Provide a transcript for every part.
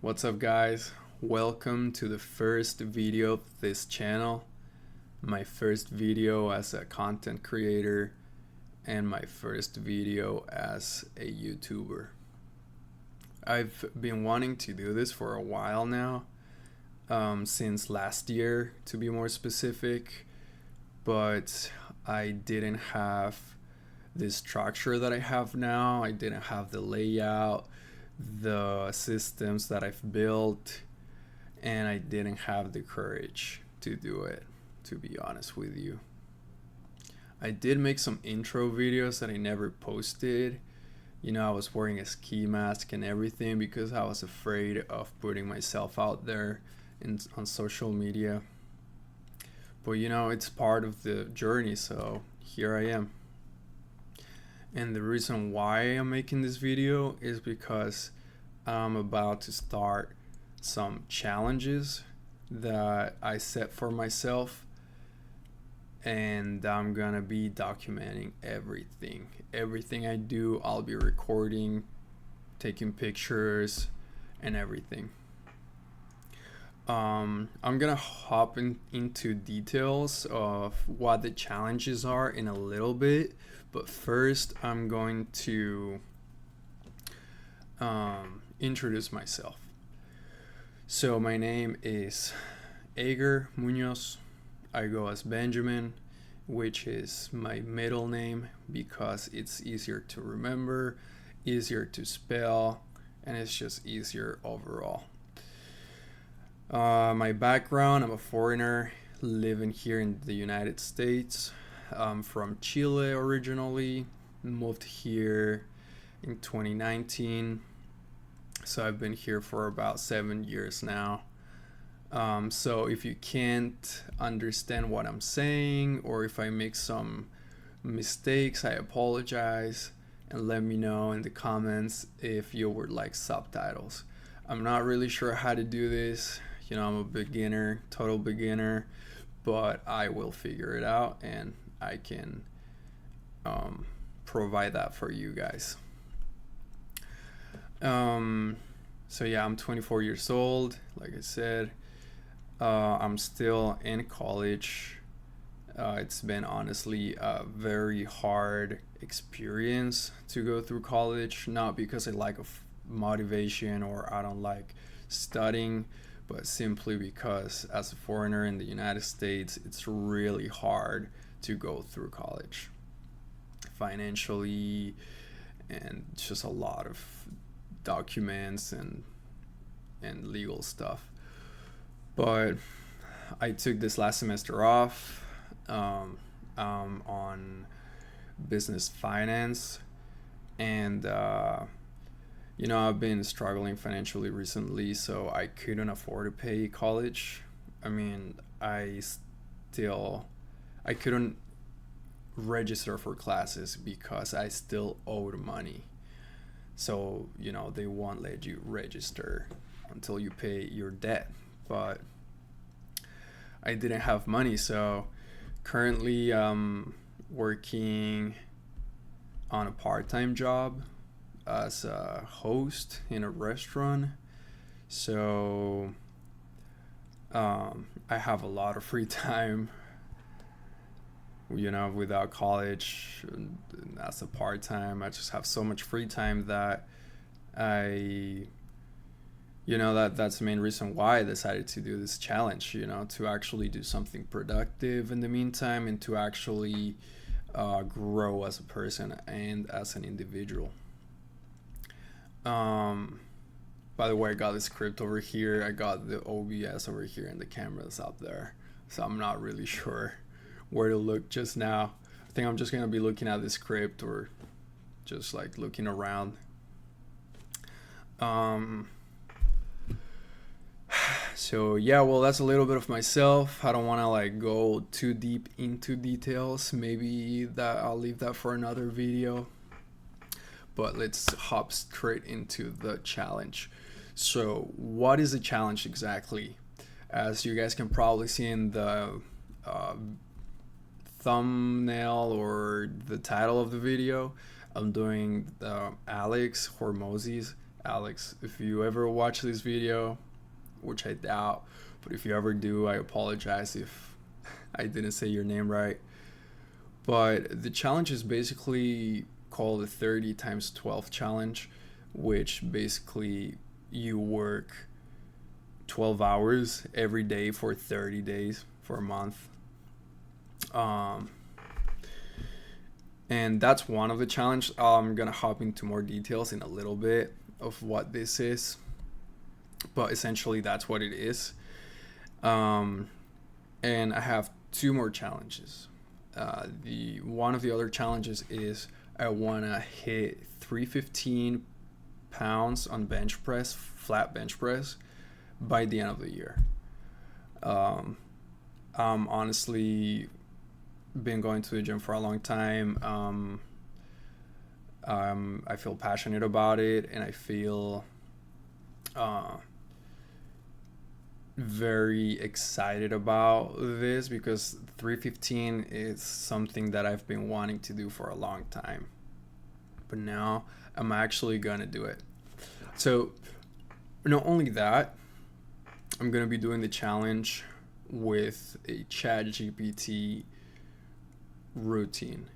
What's up, guys? Welcome to the first video of this channel, my first video as a content creator and my first video as a YouTuber. I've been wanting to do this for a while now, since last year to be more specific, but I didn't have the structure that I have now. I didn't have the layout, the systems that I've built, and I didn't have the courage to do it, to be honest with you. I did make some intro videos that I never posted. I was wearing a ski mask and everything because I was afraid of putting myself out there on social media. But it's part of the journey, so here I am. And the reason why I'm making this video is because I'm about to start some challenges that I set for myself, and I'm gonna be documenting everything I do. I'll be recording, taking pictures and everything. I'm gonna hop into details of what the challenges are in a little bit, but first I'm going to introduce myself. So my name is Ager Munoz. I go as Benjamin, which is my middle name because it's easier to remember, easier to spell, and it's just easier overall. My background, I'm a foreigner living here in the United States. I'm from Chile originally, moved here in 2019, so I've been here for about 7 years now. So if you can't understand what I'm saying, or if I make some mistakes, I apologize, and let me know in the comments if you would like subtitles. I'm not really sure how to do this. I'm a beginner, total beginner, but I will figure it out and I can provide that for you guys. So yeah, I'm 24 years old. Like I said, I'm still in college. It's been honestly a very hard experience to go through college, not because I lack of motivation or I don't like studying, but simply because as a foreigner in the United States, it's really hard to go through college financially, and just a lot of documents and legal stuff. But I took this last semester off on business finance, and I've been struggling financially recently, so I couldn't afford to pay college. I couldn't register for classes because I still owed money. So, they won't let you register until you pay your debt. But I didn't have money, so currently I'm working on a part-time job as a host in a restaurant. So I have a lot of free time, without college. And as a part-time, I just have so much free time that that's the main reason why I decided to do this challenge, to actually do something productive in the meantime, and to actually grow as a person and as an individual. By the way, I got the script over here, I got the OBS over here, and the camera's up there, so I'm not really sure where to look just now. I think I'm just gonna be looking at the script, or just like looking around. So yeah, well, that's a little bit of myself. I don't want to go too deep into details. Maybe that I'll leave that for another video. But let's hop straight into the challenge. So what is the challenge exactly? As you guys can probably see in the thumbnail or the title of the video, I'm doing the Alex Hormozi's Alex. If you ever watch this video, which I doubt, but if you ever do, I apologize if I didn't say your name right. But the challenge is basically called the 30 times 12 challenge, which basically you work 12 hours every day for 30 days for a month. And that's one of the challenge. I'm gonna hop into more details in a little bit of what this is, but essentially that's what it is. And I have two more challenges. The one of the other challenges is I wanna hit 315 pounds on bench press, flat bench press, by the end of the year. I'm honestly been going to the gym for a long time. I feel passionate about it, and I feel very excited about this because 315 is something that I've been wanting to do for a long time, but now I'm actually gonna do it. So not only that, I'm gonna be doing the challenge with a ChatGPT routine,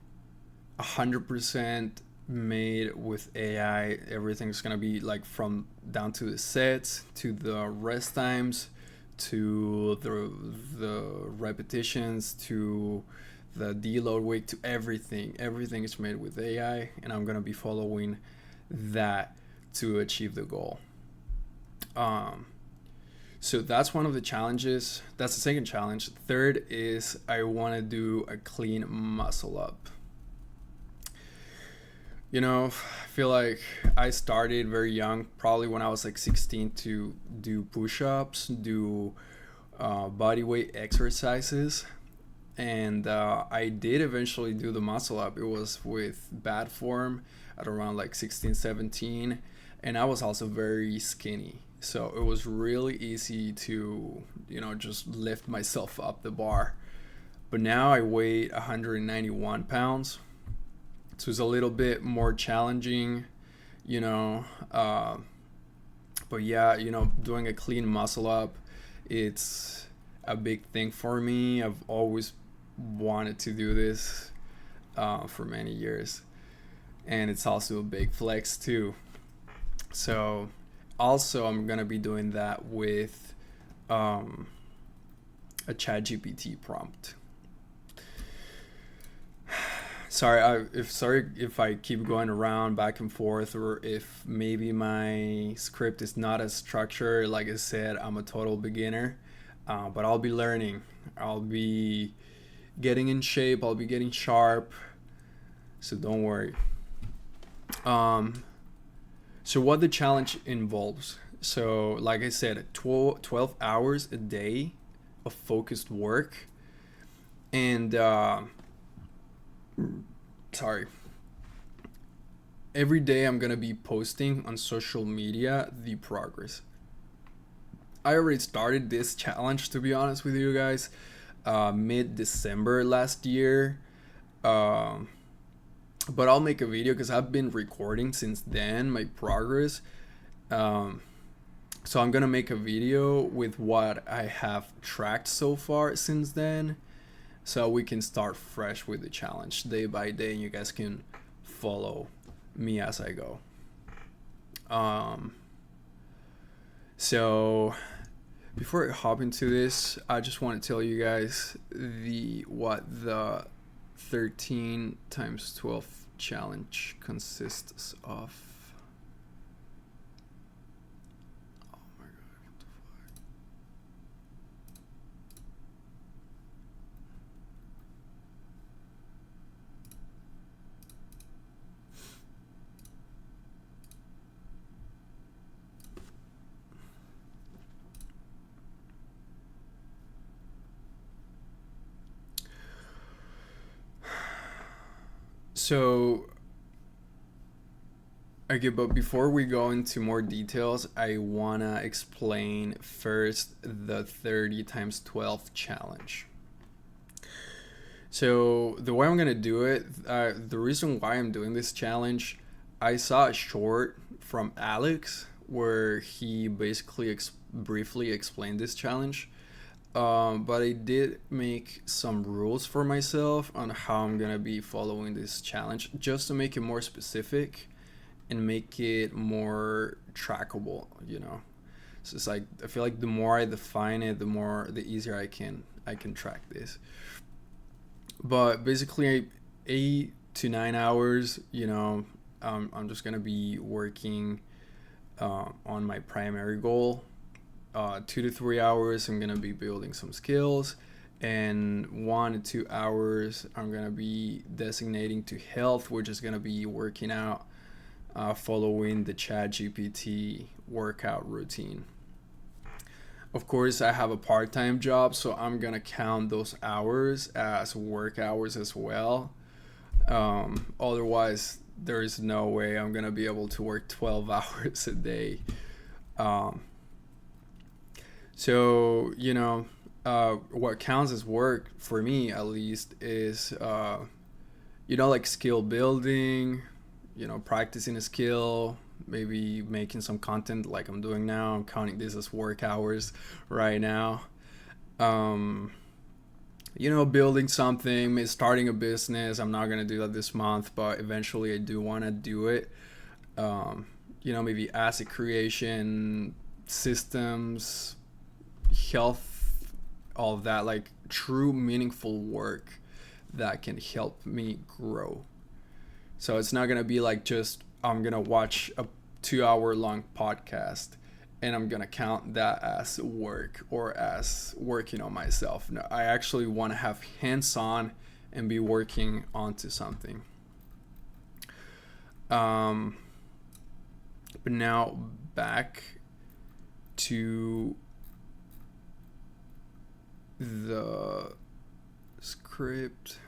100% made with AI. Everything's gonna be like from down to the sets, to the rest times, to the repetitions, to the deload weight, to everything. Everything is made with AI, and I'm gonna be following that to achieve the goal. So that's one of the challenges. That's the second challenge. Third is I want to do a clean muscle up. You know, I feel like I started very young, probably when I was like 16, to do push-ups, do body weight exercises. And I did eventually do the muscle up. It was with bad form at around like 16, 17. And I was also very skinny. So it was really easy to, just lift myself up the bar. But now I weigh 191 pounds. So it's a little bit more challenging, But yeah, doing a clean muscle up, it's a big thing for me. I've always wanted to do this for many years. And it's also a big flex too. So also I'm going to be doing that with a ChatGPT prompt. Sorry if I keep going around back and forth, or if maybe my script is not as structured. Like I said, I'm a total beginner, but I'll be learning. I'll be getting in shape. I'll be getting sharp. So don't worry. So what the challenge involves. So like I said, 12 hours a day of focused work. And every day I'm gonna be posting on social media the progress. I already started this challenge, to be honest with you guys, mid-December last year. But I'll make a video because I've been recording since then my progress. So I'm gonna make a video with what I have tracked so far since then, so we can start fresh with the challenge day by day, and you guys can follow me as I go. So before I hop into this, I just want to tell you guys what the 13 times 12 challenge consists of. Oh my god, what the fuck? So, okay, but before we go into more details, I wanna explain first the 30 times 12 challenge. So the way I'm gonna do it, the reason why I'm doing this challenge, I saw a short from Alex where he basically briefly explained this challenge. But I did make some rules for myself on how I'm gonna be following this challenge, just to make it more specific and make it more trackable. So it's like I feel like the more I define it, the easier I can track this. But basically, 8 to 9 hours. I'm just gonna be working on my primary goal. 2 to 3 hours, I'm gonna be building some skills, and 1 to 2 hours, I'm gonna be designating to health, which is gonna be working out, following the ChatGPT workout routine. Of course, I have a part-time job, so I'm gonna count those hours as work hours as well. Otherwise, there is no way I'm gonna be able to work 12 hours a day. Um, so what counts as work for me, at least, is like skill building, practicing a skill, maybe making some content like I'm doing now. I'm counting this as work hours right now. Um, Building something, starting a business. I'm not gonna do that this month, but eventually I do want to do it. Maybe asset creation, systems, health, all of that, like true meaningful work that can help me grow. So it's not gonna be like just I'm gonna watch a 2 hour long podcast and I'm gonna count that as work or as working on myself. No, I actually want to have hands on and be working onto something. But now back to the script.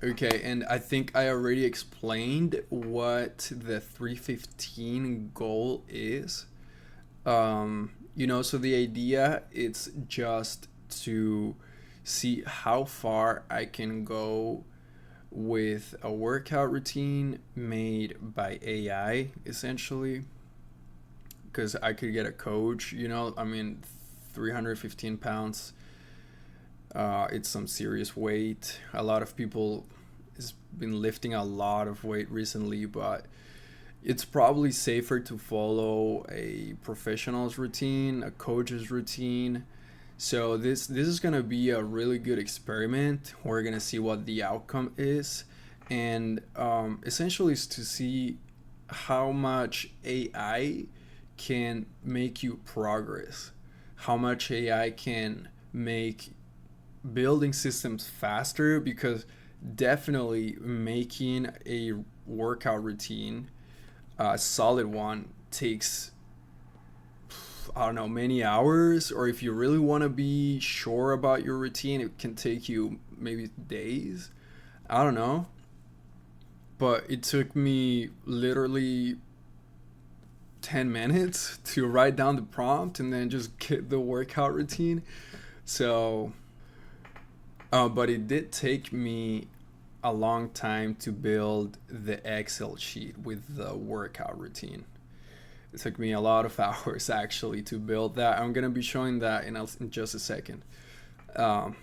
Okay, and I think I already explained what the 315 goal is. So the idea, it's just to see how far I can go with a workout routine made by AI, essentially. Because I could get a coach, 315 pounds. It's some serious weight. A lot of people has been lifting a lot of weight recently, but it's probably safer to follow a professional's routine, a coach's routine. So this is gonna be a really good experiment. We're gonna see what the outcome is, and essentially is to see how much AI can make you progress, how much AI can make building systems faster, because definitely making a workout routine, a solid one, takes, I don't know, many hours. Or if you really want to be sure about your routine, it can take you maybe days. I don't know. But it took me literally 10 minutes to write down the prompt and then just get the workout routine. So but it did take me a long time to build the Excel sheet with the workout routine. It took me a lot of hours actually to build that. I'm gonna be showing that in just a second. But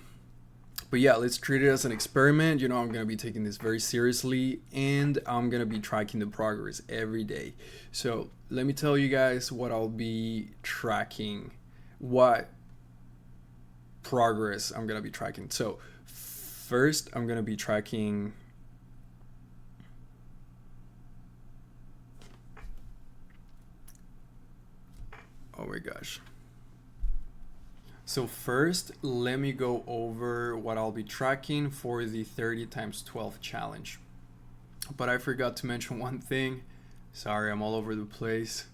yeah, let's treat it as an experiment. I'm gonna be taking this very seriously, and I'm gonna be tracking the progress every day. So let me tell you guys what I'll be tracking, what progress I'm gonna be tracking. So first, I'm gonna be tracking oh my gosh. So first, let me go over what I'll be tracking for the 30 times 12 challenge. But I forgot to mention one thing. Sorry, I'm all over the place.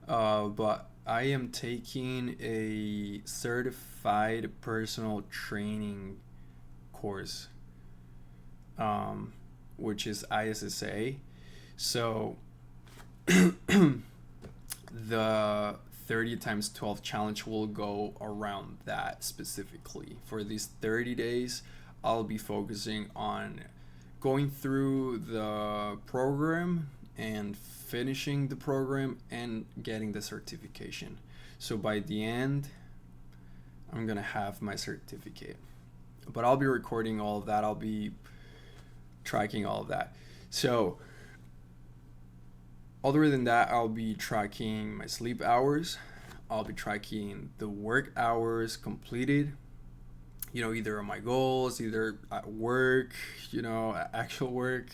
But I am taking a certified personal training course, which is ISSA. So the 30 times 12 challenge will go around that specifically. For these 30 days, I'll be focusing on going through the program and finishing the program and getting the certification. So by the end, I'm gonna have my certificate. But I'll be recording all of that. I'll be tracking all of that. So other than that, I'll be tracking my sleep hours. I'll be tracking the work hours completed, either on my goals, either at work, actual work,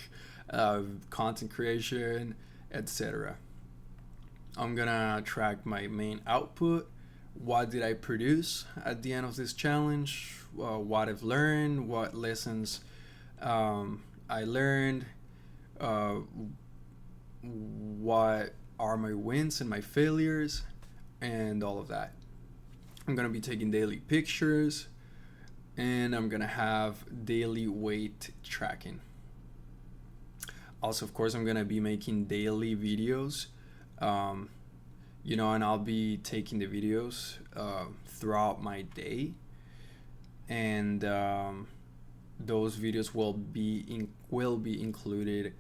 content creation, etc. I'm gonna track my main output. What did I produce at the end of this challenge? What I've learned, what lessons I learned, what are my wins and my failures, and all of that. I'm gonna be taking daily pictures, and I'm gonna have daily weight tracking. Also, of course, I'm gonna be making daily videos, and I'll be taking the videos throughout my day, and those videos will be included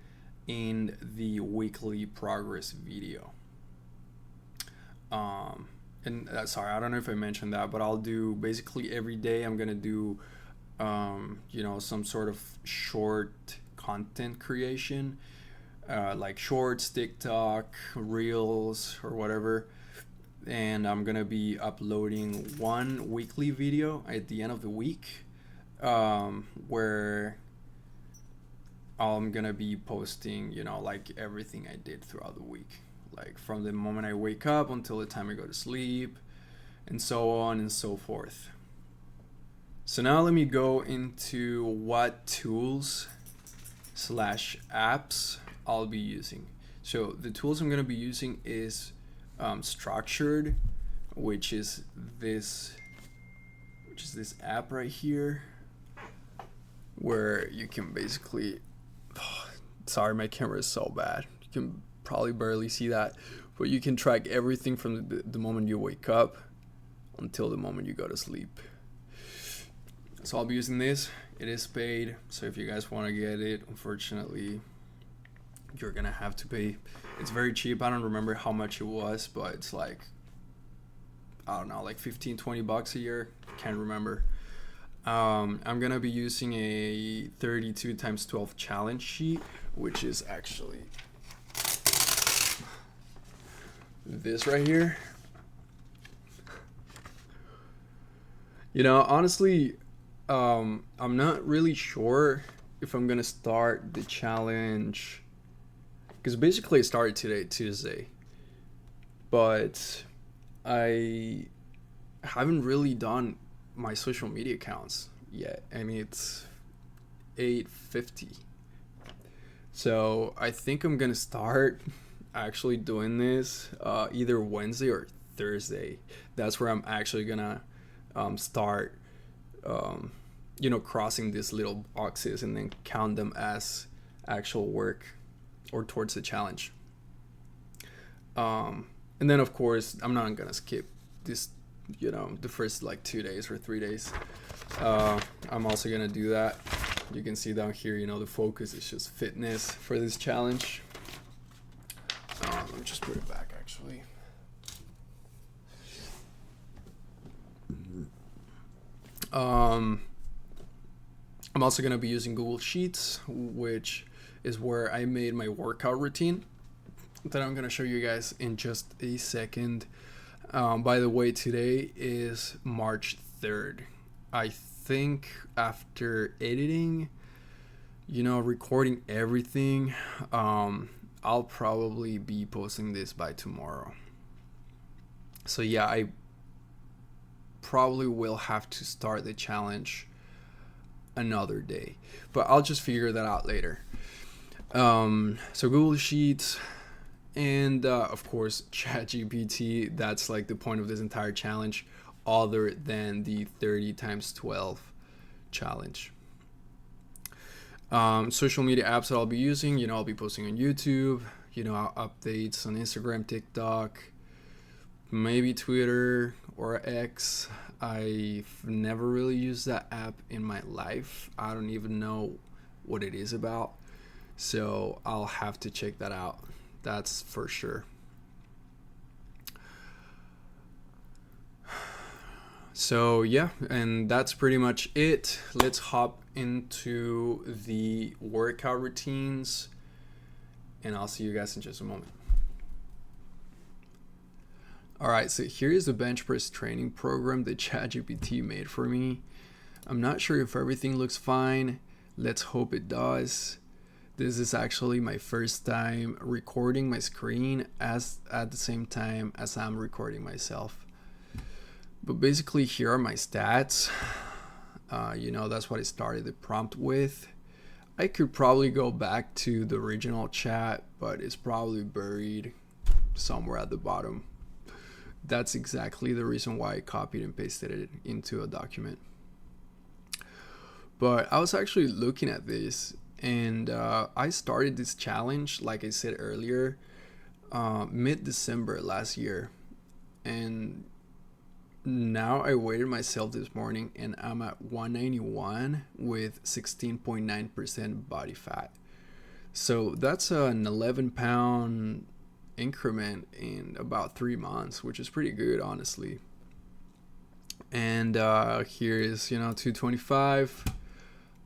in the weekly progress video. Sorry, I don't know if I mentioned that, but I'll do basically every day. I'm gonna do some sort of short content creation, like shorts, TikTok, reels, or whatever. And I'm gonna be uploading one weekly video at the end of the week, where I'm gonna be posting, like everything I did throughout the week, like from the moment I wake up until the time I go to sleep, and so on and so forth. So now let me go into what tools/apps I'll be using. So the tools I'm gonna be using is Structured, which is this app right here, where you can basically sorry, my camera is so bad, you can probably barely see that, but you can track everything from the moment you wake up until the moment you go to sleep. So I'll be using this. It is paid, so if you guys want to get it, unfortunately you're gonna have to pay. It's very cheap. I don't remember how much it was, but it's like, I don't know, like $15-20 a year, can't remember. I'm gonna be using a 32 times 12 challenge sheet, which is actually this right here. Honestly, I'm not really sure if I'm gonna start the challenge, because basically I started today, Tuesday, but I haven't really done my social media accounts yet, and it's 8:50. So I think I'm gonna start actually doing this either Wednesday or Thursday. That's where I'm actually gonna start crossing these little boxes and then count them as actual work or towards the challenge. And then of course I'm not gonna skip this, the first like 2 days or 3 days. I'm also gonna do that. You can see down here, the focus is just fitness for this challenge. Let me just put it back actually. I'm also gonna be using Google Sheets, which is where I made my workout routine that I'm gonna show you guys in just a second. By the way, today is March 3rd. I think after editing, recording everything, I'll probably be posting this by tomorrow. So yeah, I probably will have to start the challenge another day, but I'll just figure that out later. So Google Sheets, and of course ChatGPT. That's like the point of this entire challenge, other than the 30 times 12 challenge. Social media apps that I'll be using, I'll be posting on YouTube, updates on Instagram, TikTok, maybe Twitter or X. I've never really used that app in my life. I don't even know what it is about. So I'll have to check that out. That's for sure. So yeah, and that's pretty much it. Let's hop into the workout routines, and I'll see you guys in just a moment. All right, so here's the bench press training program that ChatGPT made for me. I'm not sure if everything looks fine. Let's hope it does. This is actually my first time recording my screen at the same time as I'm recording myself. But basically, here are my stats. That's what I started the prompt with. I could probably go back to the original chat, but it's probably buried somewhere at the bottom. That's exactly the reason why I copied and pasted it into a document. But I was actually looking at this, and I started this challenge, like I said earlier, mid-December last year. And now I weighed myself this morning, and I'm at 191 with 16.9% body fat. So that's an 11-pound increment in about 3 months, which is pretty good, honestly. And here is 225.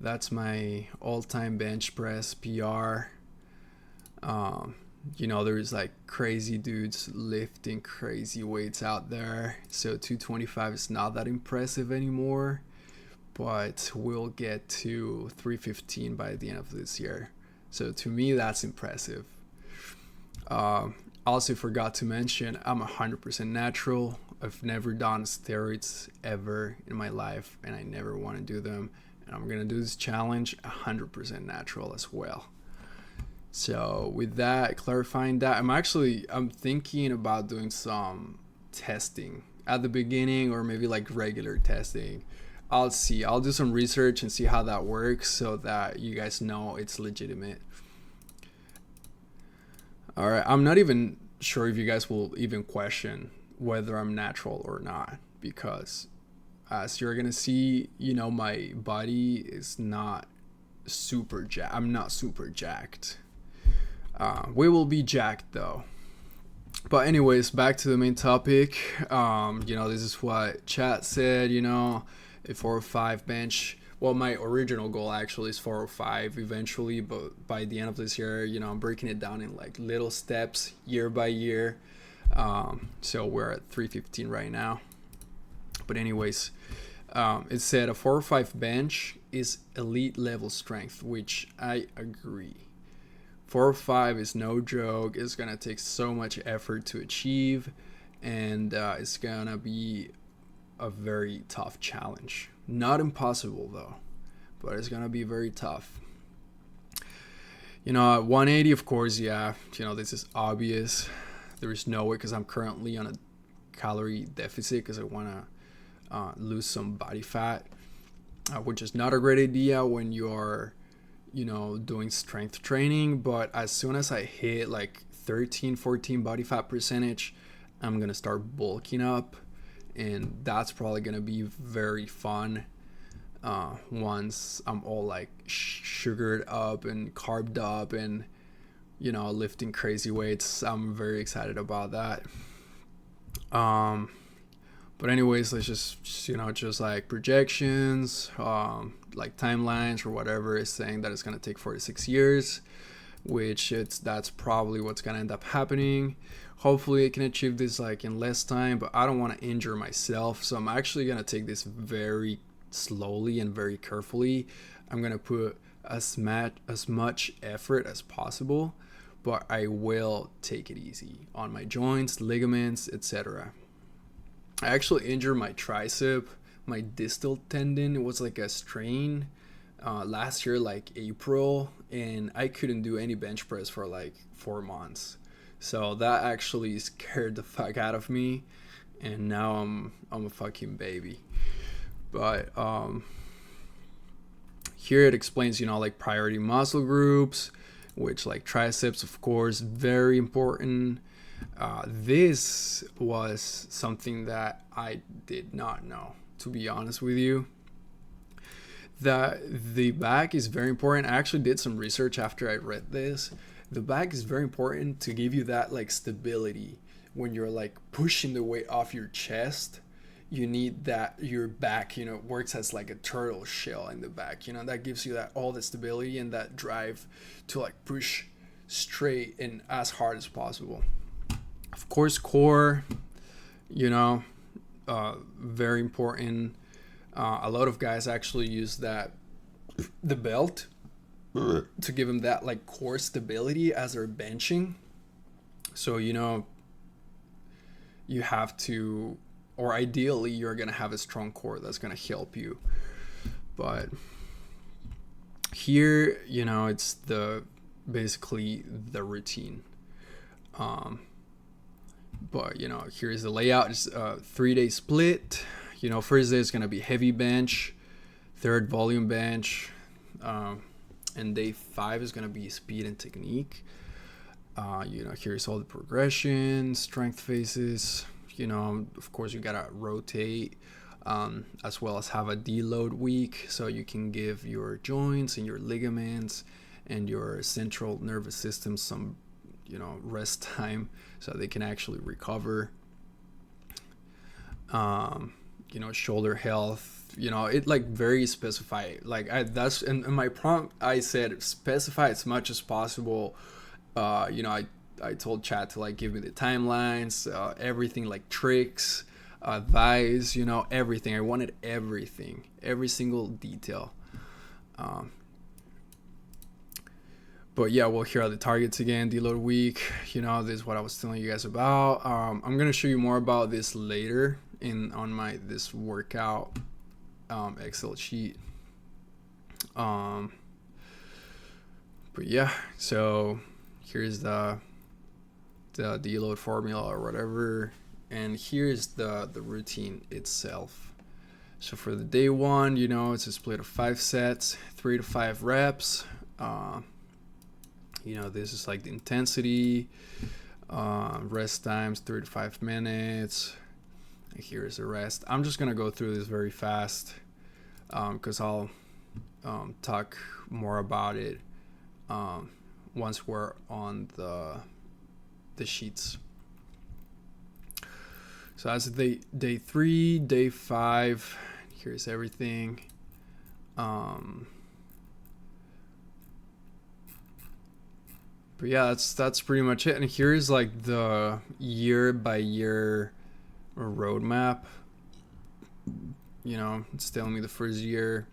That's my all-time bench press PR. There's like crazy dudes lifting crazy weights out there, so 225 is not that impressive anymore, but we'll get to 315 by the end of this year. So to me, that's impressive. Also forgot to mention, I'm 100% natural. I've never done steroids ever in my life, and I never want to do them. And I'm gonna do this challenge 100% natural as well. So with that, clarifying that, I'm thinking about doing some testing at the beginning, or maybe like regular testing. I'll see. I'll do some research and see how that works so that you guys know it's legitimate. All right, I'm not even sure if you guys will even question whether I'm natural or not, because as you're gonna see, my body is not super jacked. I'm not super jacked. We will be jacked though. But anyways, back to the main topic. This is what chat said, a 405 bench. Well, my original goal actually is 405 eventually, but by the end of this year, I'm breaking it down in like little steps year by year. So we're at 315 right now. But anyways, it said a 405 bench is elite level strength, which I agree. 405 is no joke. It's gonna take so much effort to achieve, and it's gonna be a very tough challenge. Not impossible though, but it's gonna be very tough. At 180, of course, yeah, this is obvious. There is no way, because I'm currently on a calorie deficit because I want to lose some body fat, which is not a great idea when you are doing strength training. But as soon as I hit like 13-14 body fat percentage, I'm gonna start bulking up, and that's probably gonna be very fun once I'm all like sugared up and carbed up and lifting crazy weights. I'm very excited about that. But anyways, let's just like projections, like timelines or whatever, is saying that it's going to take 4 to 6 years, that's probably what's going to end up happening. Hopefully I can achieve this like in less time, but I don't want to injure myself. So I'm actually going to take this very slowly and very carefully. I'm going to put as much effort as possible, but I will take it easy on my joints, ligaments, etc. I actually injured my tricep, my distal tendon. It was like a strain last year, like April, and I couldn't do any bench press for like 4 months. So that actually scared the fuck out of me, and now I'm a fucking baby. But here it explains, like priority muscle groups, which like triceps, of course, very important. This was something that I did not know, to be honest with you. That the back is very important. I actually did some research after I read this. The back is very important to give you that like stability when you're like pushing the weight off your chest. You need that your back, you know, works as like a turtle shell in the back. You know, that gives you that all the stability and that drive to like push straight and as hard as possible. Of course, core, you know, very important. A lot of guys actually use the belt to give them that like core stability as they're benching. So, you know, you have to, or ideally you're going to have a strong core that's going to help you. But here, you know, it's basically the routine. But, you know, here's the layout. It's a 3-day split. You know, first day is going to be heavy bench, third volume bench, and day 5 is going to be speed and technique. You know, here's all the progression, strength phases. You know, of course, you got to rotate, as well as have a deload week, so you can give your joints and your ligaments and your central nervous system some, you know, rest time so they can actually recover. You know, shoulder health, you know, it like very specify, like that's in my prompt I said specify as much as possible. You know, I told chat to like give me the timelines, everything, like tricks, advice, you know, everything. I wanted everything, every single detail. But yeah, well, here are the targets again. Deload week, you know, this is what I was telling you guys about. I'm gonna show you more about this later on this workout Excel sheet. But yeah, so here's the deload formula or whatever, and here's the routine itself. So for the day 1, you know, it's a split of 5 sets, 3 to 5 reps. You know, this is like the intensity, rest times 3 to 5 minutes. Here's the rest. I'm just gonna go through this very fast because I'll talk more about it once we're on the sheets. So that's day 3, day 5. Here's everything. But yeah, that's pretty much it. And here's like the year by year roadmap. You know, it's telling me the first year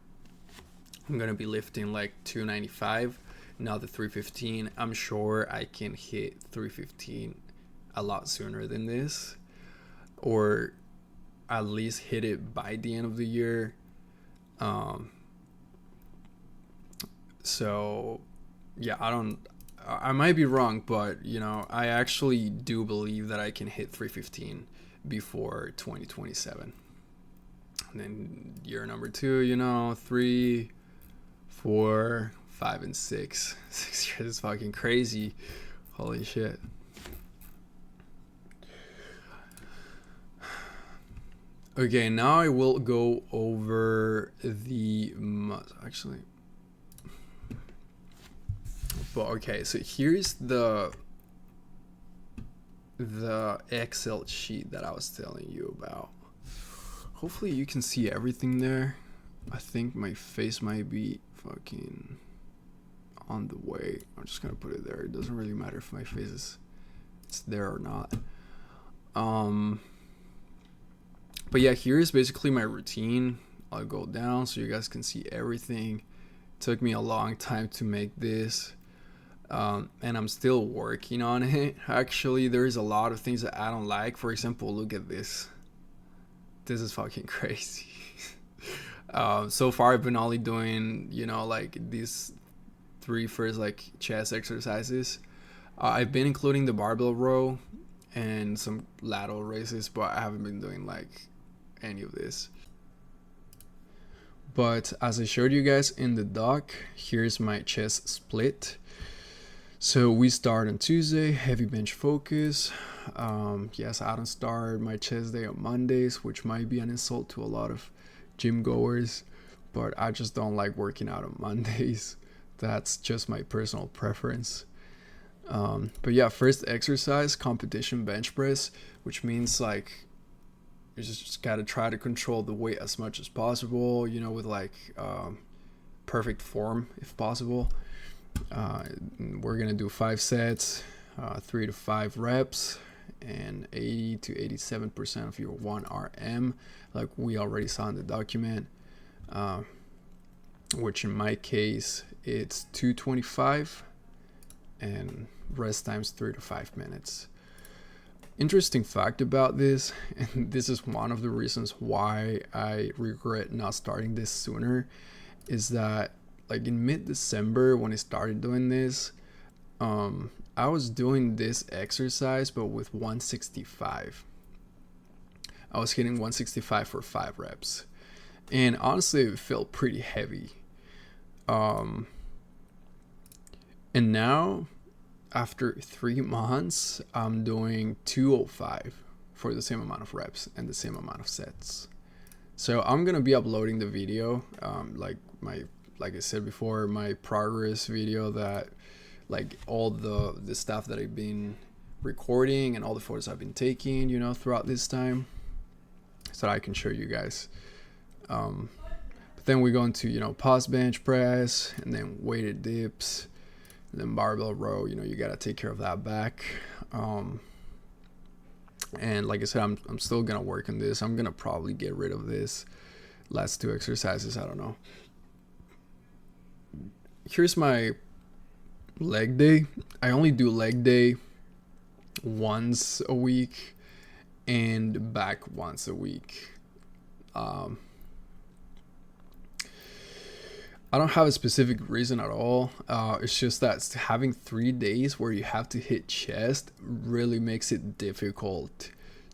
I'm gonna be lifting like 295, now the 315. I'm sure I can hit 315 a lot sooner than this, or at least hit it by the end of the year. So yeah, I might be wrong, but you know, I actually do believe that I can hit 315 before 2027. And then year number 2, you know, 3, 4, 5, and 6. 6 years is fucking crazy. Holy shit. Okay, now I will go over the actually. But okay, so here's the Excel sheet that I was telling you about. Hopefully you can see everything there. I think my face might be fucking on the way. I'm just gonna put it there. It doesn't really matter if my face is there or not. But yeah, here's basically my routine. I'll go down so you guys can see everything. It took me a long time to make this. And I'm still working on it. Actually, there's a lot of things that I don't like. For example, look at this. This is fucking crazy. So far I've been only doing, you know, like these 3 first like chest exercises. I've been including the barbell row and some lateral raises, but I haven't been doing like any of this. But as I showed you guys in the doc, here's my chest split. So we start on Tuesday, heavy bench focus. Yes, I don't start my chest day on Mondays, which might be an insult to a lot of gym goers, but I just don't like working out on Mondays. That's just my personal preference. But yeah, first exercise, competition bench press, which means like you just gotta try to control the weight as much as possible, with like perfect form if possible. We're gonna do 5 sets, 3 to 5 reps, and 80 to 87% of your 1 RM, like we already saw in the document, which in my case it's 225, and rest times 3 to 5 minutes. Interesting fact about this, and this is one of the reasons why I regret not starting this sooner, is that like in mid-December when I started doing this, I was doing this exercise but with 165. I was hitting 165 for 5 reps, and honestly it felt pretty heavy. And now after 3 months I'm doing 205 for the same amount of reps and the same amount of sets. So I'm gonna be uploading the video, like I said before, my progress video, that like all the stuff that I've been recording and all the photos I've been taking, throughout this time, so that I can show you guys. But then we go into, pause bench press, and then weighted dips, and then barbell row. You gotta take care of that back. And like I said, I'm still gonna work on this. I'm gonna probably get rid of this last 2 exercises. I don't know. Here's my leg day. I only do leg day once a week and back once a week. I don't have a specific reason at all. It's just that having 3 days where you have to hit chest really makes it difficult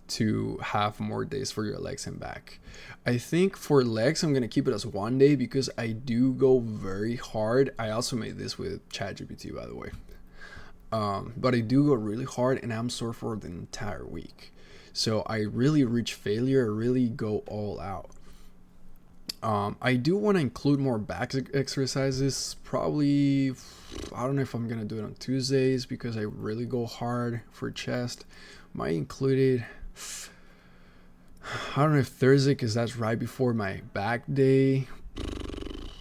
to have more days for your legs and back. I think for legs I'm gonna keep it as 1 day because I do go very hard. I also made this with ChatGPT, by the way. But I do go really hard and I'm sore for the entire week. So I really reach failure, really go all out. I do want to include more back exercises. Probably, I don't know if I'm gonna do it on Tuesdays because I really go hard for chest. Might include it, I don't know if Thursday, because that's right before my back day.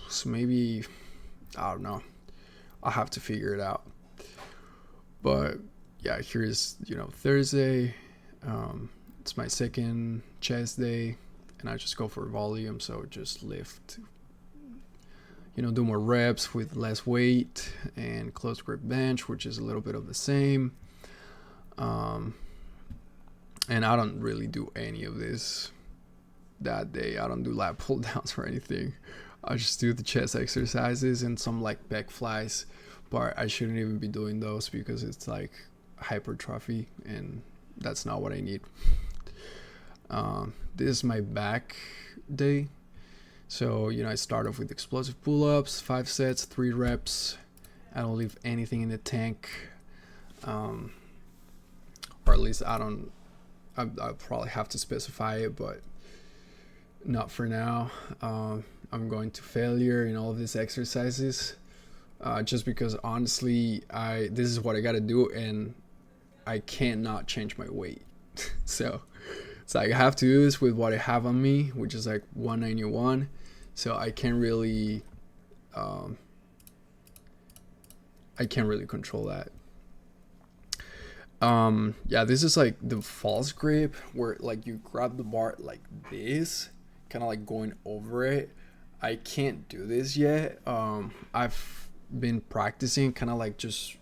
So maybe, I don't know. I'll have to figure it out. But yeah, here's, Thursday. It's my second chest day, and I just go for volume. So just lift, do more reps with less weight, and close grip bench, which is a little bit of the same. And I don't really do any of this that day. I don't do lat pull downs or anything. I just do the chest exercises and some like back flies, but I shouldn't even be doing those because it's like hypertrophy and that's not what I need. This is my back day. So, I start off with explosive pull-ups, 5 sets, 3 reps. I don't leave anything in the tank. Or at least I'll probably have to specify it, but not for now. I'm going to failure in all of these exercises, just because honestly, this is what I gotta do, and I can't not change my weight. So it's like I have to do this with what I have on me, which is like 191. So I can't really control that. Yeah, this is like the false grip where like you grab the bar like this, kind of like going over it. I can't do this yet. I've been practicing kind of like just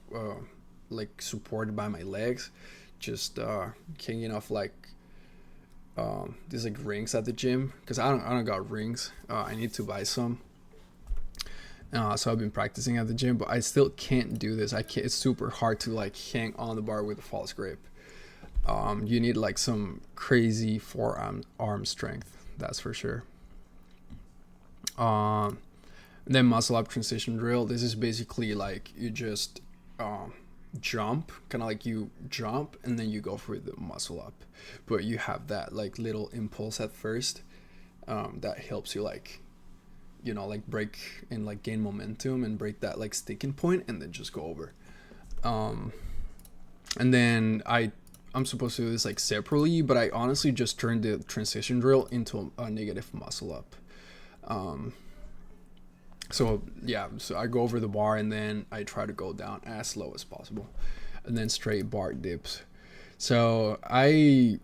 like supported by my legs, just hanging off like these like rings at the gym, because I don't got rings. I need to buy some. So I've been practicing at the gym, but I still can't do this. It's super hard to like hang on the bar with a false grip. You need like some crazy forearm strength, that's for sure. Then muscle up transition drill. This is basically like you just jump, kind of like you jump and then you go for the muscle up, but you have that like little impulse at first, that helps you like, you know, like break and like gain momentum and break that like sticking point and then just go over. And then I'm supposed to do this like separately, but I honestly just turned the transition drill into a negative muscle up. So yeah, so I go over the bar and then I try to go down as slow as possible, and then straight bar dips. So I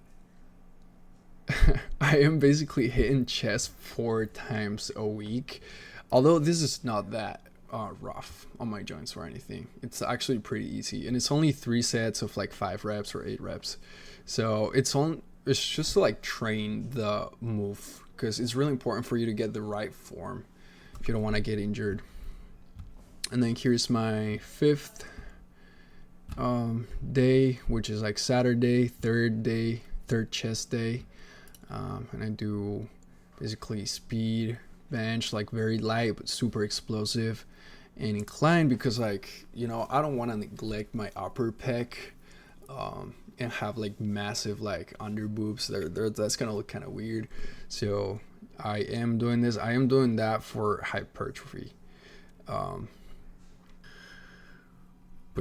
I am basically hitting chest 4 times a week, although this is not that rough on my joints or anything. It's actually pretty easy, and it's only 3 sets of like 5 reps or 8 reps. So it's just to like train the move, because it's really important for you to get the right form if you don't want to get injured. And then here's my 5th day, which is like Saturday, third chest day. And I do basically speed bench, like very light but super explosive, and incline, because like, you know, I don't want to neglect my upper pec, and have like massive like under boobs. That's gonna look kind of weird. So I am doing this. I am doing that for hypertrophy. But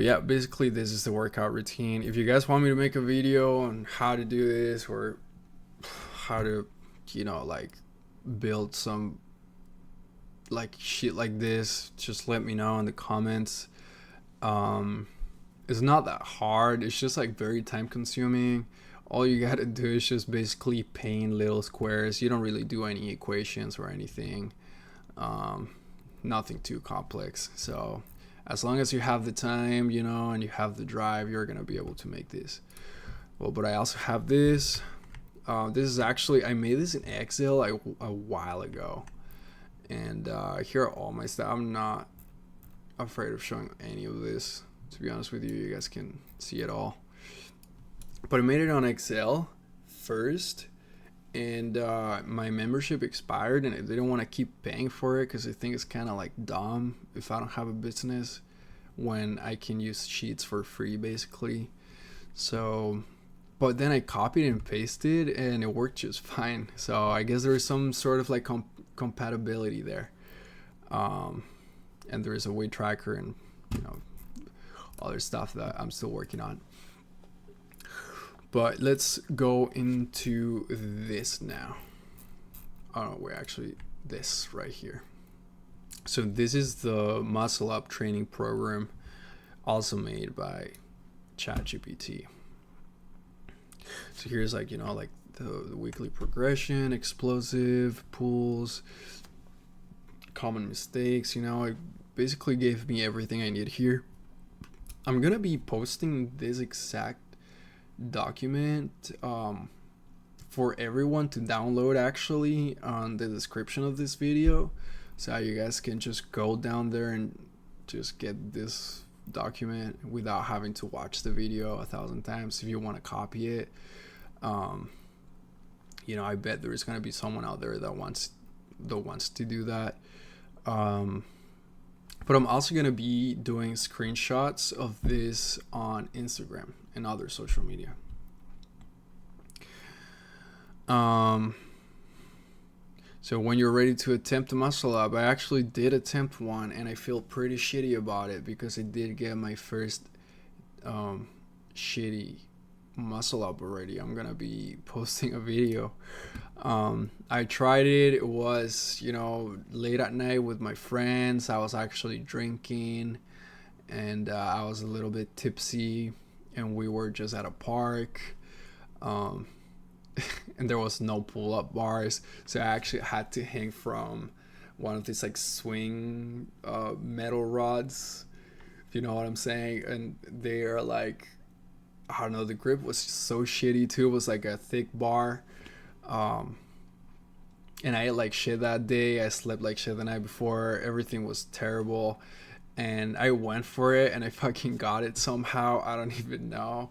yeah, basically this is the workout routine. If you guys want me to make a video on how to do this, or how to, you know, like build some like shit like this, just let me know in the comments. It's not that hard. It's just like very time consuming. All you gotta do is just basically paint little squares. You don't really do any equations or anything. Nothing too complex. So as long as you have the time, you know, and you have the drive, you're gonna be able to make this. Well, but I also have this. This is actually, I made this in Excel a while ago, and here are all my stuff. I'm not afraid of showing any of this, to be honest with you. You guys can see it all. But I made it on Excel first, and my membership expired, and I didn't want to keep paying for it because I think it's kind of like dumb if I don't have a business when I can use sheets for free, basically. So, but then I copied and pasted, and it worked just fine. So I guess there is some sort of like compatibility there, and there is a weight tracker and, you know, other stuff that I'm still working on. But let's go into this now. Oh, wait, actually, this right here. So this is the Muscle-Up training program, also made by ChatGPT. So here's like, you know, like the weekly progression, explosive, pulls, common mistakes, you know. It basically gave me everything I need here. I'm gonna be posting this exact document for everyone to download, actually, on the description of this video, so you guys can just go down there and just get this document without having to watch the video 1,000 times. If you want to copy it, you know, I bet there is going to be someone out there that wants to do that. But I'm also going to be doing screenshots of this on Instagram and other social media. So when you're ready to attempt a muscle up, I actually did attempt one, and I feel pretty shitty about it because I did get my first shitty muscle up already. I'm gonna be posting a video. I tried it. It was, you know, late at night with my friends. I was actually drinking, and I was a little bit tipsy, and we were just at a park, and there was no pull-up bars, so I actually had to hang from one of these like swing metal rods, if you know what I'm saying. And they are like, I don't know, the grip was so shitty too. It was like a thick bar, and I ate like shit that day. I slept like shit the night before. Everything was terrible, and I went for it, and I fucking got it somehow. I don't even know,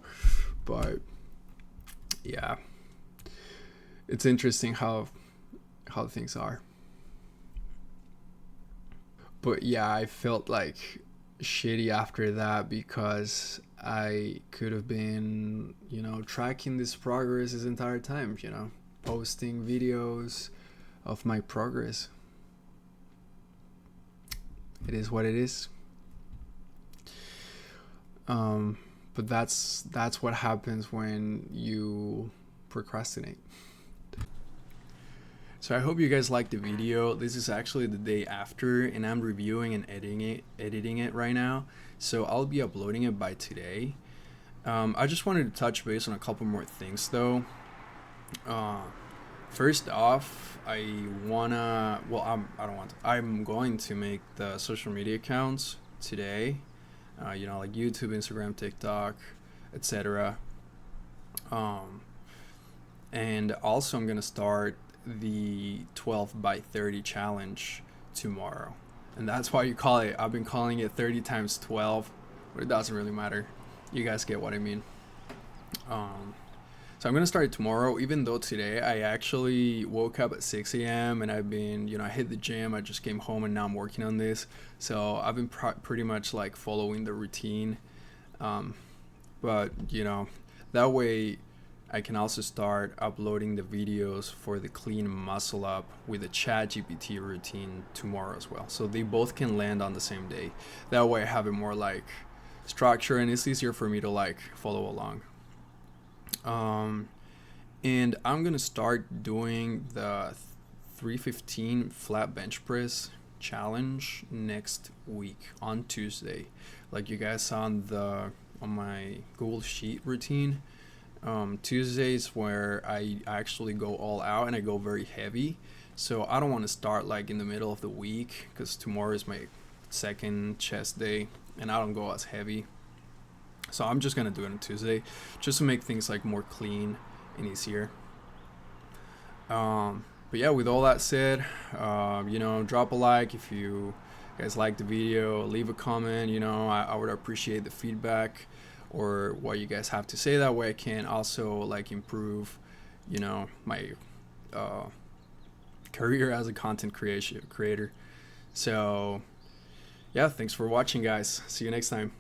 but yeah, it's interesting how things are. But yeah, I felt like shitty after that because I could have been, tracking this progress this entire time, posting videos of my progress. It is what it is. But that's what happens when you procrastinate. So I hope you guys liked the video. This is actually the day after, and I'm reviewing and editing it right now. So I'll be uploading it by today. I just wanted to touch base on a couple more things though. First off, I'm going to make the social media accounts today. Like YouTube, Instagram, TikTok, etc. And also I'm gonna start the 12 by 30 challenge tomorrow, and that's why I've been calling it 30 times 12, but it doesn't really matter. You guys get what I mean. So I'm gonna start it tomorrow, even though today I actually woke up at 6 a.m. and I've been, I hit the gym, I just came home and now I'm working on this. So I've been pretty much like following the routine. But that way I can also start uploading the videos for the clean muscle up with the ChatGPT routine tomorrow as well. So they both can land on the same day. That way I have it more like structure and it's easier for me to like follow along. And I'm gonna start doing the 315 flat bench press challenge next week on Tuesday, like you guys saw on my Google Sheet routine. Tuesdays where I actually go all out and I go very heavy. So I don't want to start like in the middle of the week because tomorrow is my second chest day and I don't go as heavy. So I'm just gonna do it on Tuesday just to make things like more clean and easier. But yeah, with all that said, drop a like if you guys like the video, leave a comment. I would appreciate the feedback or what you guys have to say. That way I can also like improve my career as a content creator. So yeah, thanks for watching, guys. See you next time.